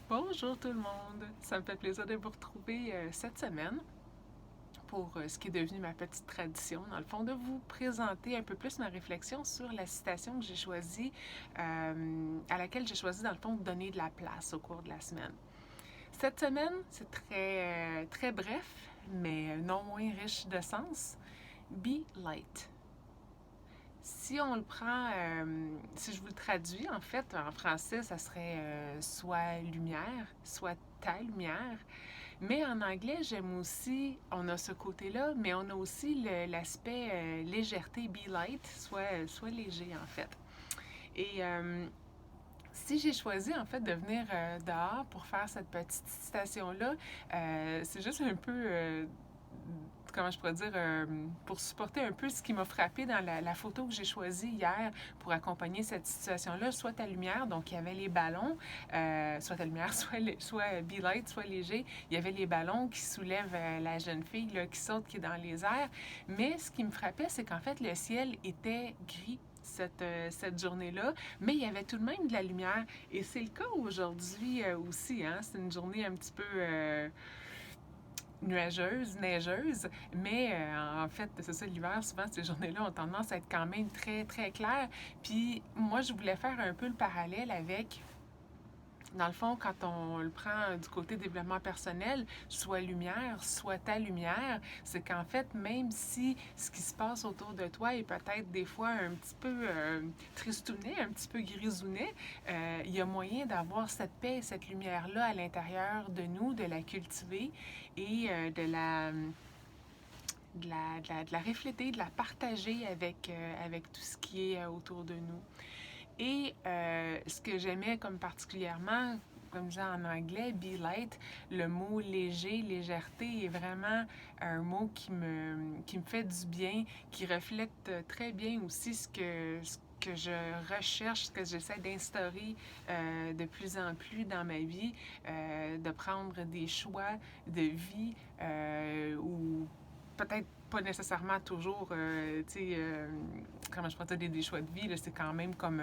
Bonjour tout le monde! Ça me fait plaisir de vous retrouver cette semaine pour ce qui est devenu ma petite tradition, dans le fond, de vous présenter un peu plus ma réflexion sur la citation que j'ai choisie, à laquelle j'ai choisi, dans le fond, de donner de la place au cours de la semaine. Cette semaine, c'est très bref, mais non moins riche de sens. Be light. Si on le prend, si je vous le traduis, en fait, en français, ça serait soit lumière, soit ta lumière. Mais en anglais, j'aime aussi, on a ce côté-là, mais on a aussi l'aspect légèreté, be light, soit léger, en fait. Et si j'ai choisi, en fait, de venir dehors pour faire cette petite citation-là, c'est juste un peu comment je pourrais dire, pour supporter un peu ce qui m'a frappé dans la photo que j'ai choisie hier pour accompagner cette situation-là, soit ta lumière, donc il y avait les ballons, soit ta lumière, soit be light, soit léger, il y avait les ballons qui soulèvent la jeune fille là, qui saute, qui est dans les airs, mais ce qui me frappait, c'est qu'en fait, le ciel était gris cette journée-là, mais il y avait tout de même de la lumière. Et c'est le cas aujourd'hui aussi. Hein? C'est une journée un petit peu nuageuse, neigeuse, mais en fait, c'est ça, l'hiver, souvent, ces journées-là ont tendance à être quand même très claires. Puis moi, je voulais faire un peu le parallèle avec, dans le fond, quand on le prend du côté développement personnel, soit lumière, soit ta lumière, c'est qu'en fait, même si ce qui se passe autour de toi est peut-être des fois un petit peu tristounet, un petit peu grisounet, il y a moyen d'avoir cette paix, cette lumière-là à l'intérieur de nous, de la cultiver et de la refléter, de la partager avec tout ce qui est autour de nous. Et ce que j'aimais comme particulièrement, comme je disais en anglais, be light, le mot léger, légèreté est vraiment un mot qui me fait du bien, qui reflète très bien aussi ce que je recherche, ce que j'essaie d'instaurer de plus en plus dans ma vie, de prendre des choix de vie où peut-être pas nécessairement toujours, tu sais, comment je pourrais dire, des choix de vie, c'est quand même comme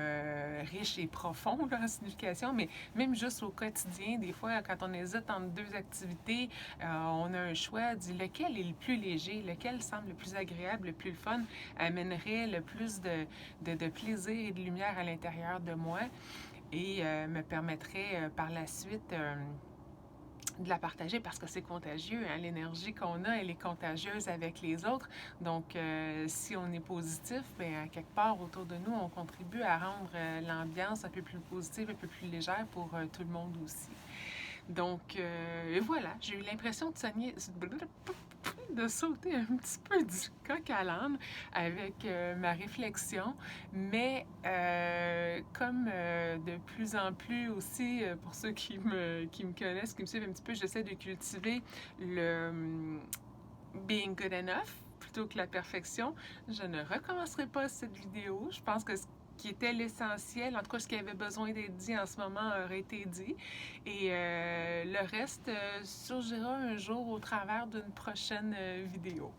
riche et profond là, en signification, mais même juste au quotidien, des fois, quand on hésite entre deux activités, on a un choix, dit lequel est le plus léger, lequel semble le plus agréable, le plus le fun, amènerait le plus de plaisir et de lumière à l'intérieur de moi et me permettrait par la suite de la partager parce que c'est contagieux. Hein? L'énergie qu'on a, elle est contagieuse avec les autres. Donc, si on est positif, bien, à quelque part autour de nous, on contribue à rendre l'ambiance un peu plus positive, un peu plus légère pour tout le monde aussi. Donc, voilà, j'ai eu l'impression de sauter un petit peu du coq à l'âne avec ma réflexion, mais comme de plus en plus aussi, pour ceux qui me connaissent, qui me suivent un petit peu, j'essaie de cultiver le being good enough plutôt que la perfection. Je ne recommencerai pas cette vidéo. Je pense que ce qui était l'essentiel, en tout cas ce qui avait besoin d'être dit en ce moment aurait été dit. Et le reste surgira un jour au travers d'une prochaine vidéo.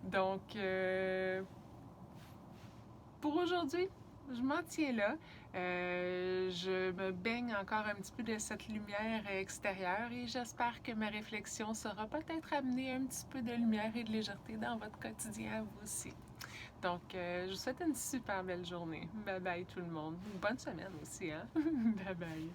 Donc, pour aujourd'hui, je m'en tiens là. Je me baigne encore un petit peu de cette lumière extérieure et j'espère que ma réflexion saura peut-être amener un petit peu de lumière et de légèreté dans votre quotidien à vous aussi. Donc, je vous souhaite une super belle journée. Bye bye tout le monde. Bonne semaine aussi, hein? Bye bye.